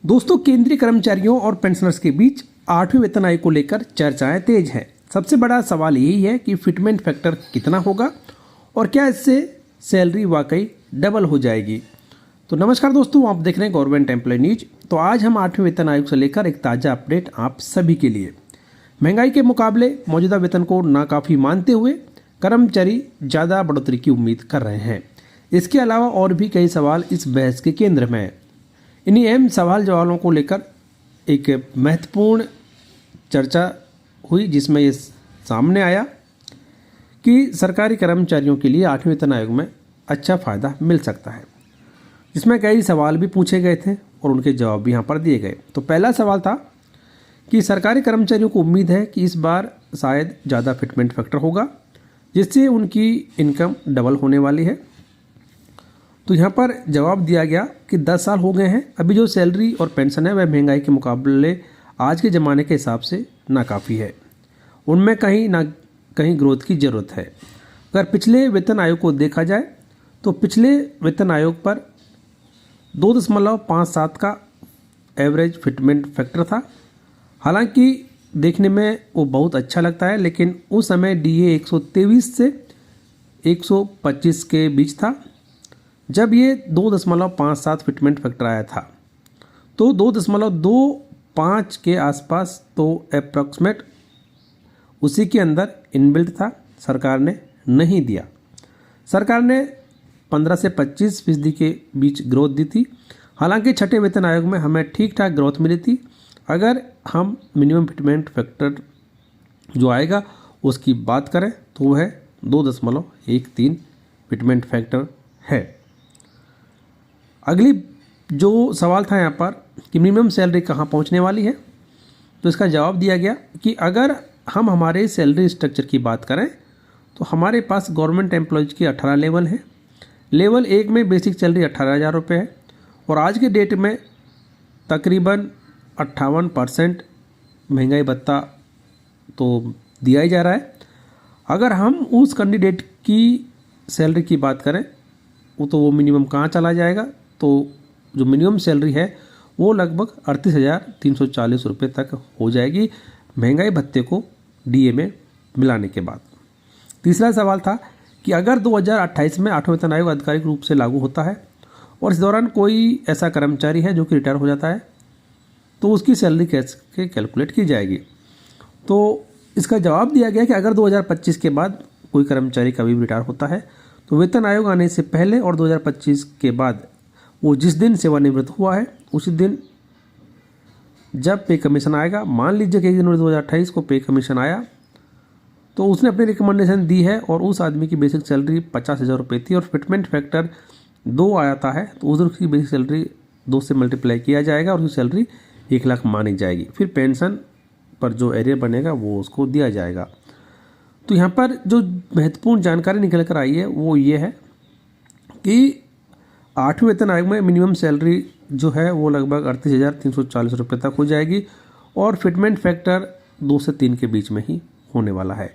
दोस्तों, केंद्रीय कर्मचारियों और पेंशनर्स के बीच 8वें वेतन आयोग को लेकर चर्चाएं तेज हैं। सबसे बड़ा सवाल यही है कि फिटमेंट फैक्टर कितना होगा और क्या इससे सैलरी वाकई डबल हो जाएगी। तो नमस्कार दोस्तों, आप देख रहे हैं गवर्नमेंट एम्प्लॉय न्यूज। तो आज हम 8वें वेतन आयोग से लेकर एक ताज़ा अपडेट आप सभी के लिए। महंगाई के मुकाबले मौजूदा वेतन को नाकाफ़ी मानते हुए कर्मचारी ज़्यादा बढ़ोतरी की उम्मीद कर रहे हैं। इसके अलावा और भी कई सवाल इस बहस के केंद्र में हैं। इन्हीं अहम सवाल जवाबों को लेकर एक महत्वपूर्ण चर्चा हुई, जिसमें ये सामने आया कि सरकारी कर्मचारियों के लिए 8वें वेतन आयोग में अच्छा फ़ायदा मिल सकता है। जिसमें कई सवाल भी पूछे गए थे और उनके जवाब भी यहाँ पर दिए गए। तो पहला सवाल था कि सरकारी कर्मचारियों को उम्मीद है कि इस बार शायद ज़्यादा फिटमेंट फैक्टर होगा, जिससे उनकी इनकम डबल होने वाली है। तो यहाँ पर जवाब दिया गया कि 10 साल हो गए हैं, अभी जो सैलरी और पेंशन है वह महंगाई के मुकाबले आज के ज़माने के हिसाब से नाकाफ़ी है। उनमें कहीं ना कहीं ग्रोथ की ज़रूरत है। अगर पिछले वेतन आयोग को देखा जाए तो पिछले वेतन आयोग पर 2.57 का एवरेज फिटमेंट फैक्टर था। हालांकि देखने में वो बहुत अच्छा लगता है, लेकिन उस समय DA 123 से 125 के बीच था। जब ये 2.57 फिटमेंट फैक्टर आया था तो 2.25 के आसपास तो अप्रॉक्सीमेट उसी के अंदर इनबिल्ट था। सरकार ने नहीं दिया। सरकार ने 15 से 25% के बीच ग्रोथ दी थी। हालांकि छठे वेतन आयोग में हमें ठीक ठाक ग्रोथ मिली थी। अगर हम मिनिमम फिटमेंट फैक्टर जो आएगा उसकी बात करें तो वह 2.13 फिटमेंट फैक्टर है। अगली जो सवाल था यहाँ पर कि मिनिमम सैलरी कहाँ पहुँचने वाली है, तो इसका जवाब दिया गया कि अगर हम हमारे सैलरी स्ट्रक्चर की बात करें तो हमारे पास गवर्नमेंट एम्प्लॉयज़ की 18 लेवल हैं। लेवल 1 में बेसिक सैलरी 18,000 रुपये है और आज के डेट में तकरीबन 58% महंगाई भत्ता तो दिया ही जा रहा है। अगर हम उस कैंडिडेट की सैलरी की बात करें तो वो मिनिमम कहाँ चला जाएगा, तो जो मिनिमम सैलरी है वो लगभग 38,340 रुपये तक हो जाएगी महंगाई भत्ते को DA में मिलाने के बाद। तीसरा सवाल था कि अगर 2028 में 8वां वेतन आयोग आधिकारिक रूप से लागू होता है और इस दौरान कोई ऐसा कर्मचारी है जो कि रिटायर हो जाता है तो उसकी सैलरी कैसे कैलकुलेट की जाएगी। तो इसका जवाब दिया गया कि अगर 2025 के बाद कोई कर्मचारी कभी भी रिटायर होता है तो वेतन आयोग आने से पहले और 2025 के बाद वो जिस दिन सेवानिवृत्त हुआ है उसी दिन जब पे कमीशन आएगा, मान लीजिए कि 1 जनवरी 2028 को पे कमीशन आया तो उसने अपनी रिकमेंडेशन दी है और उस आदमी की बेसिक सैलरी 50,000 रुपये थी और फिटमेंट फैक्टर 2 आता है तो उस दिन उसकी बेसिक सैलरी 2 से मल्टीप्लाई किया जाएगा और उसकी सैलरी 1 लाख मानी जाएगी। फिर पेंशन पर जो एरियर बनेगा वो उसको दिया जाएगा। तो यहाँ पर जो महत्वपूर्ण जानकारी निकल कर आई है वो ये है कि 8वें वेतन आयोग में मिनिमम सैलरी जो है वो लगभग 38,340 रुपये तक हो जाएगी और फिटमेंट फैक्टर 2 से 3 के बीच में ही होने वाला है।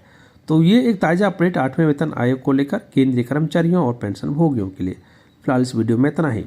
तो ये एक ताज़ा अपडेट 8वें वेतन आयोग को लेकर केंद्रीय कर्मचारियों और पेंशन भोगियों के लिए। फिलहाल इस वीडियो में इतना ही।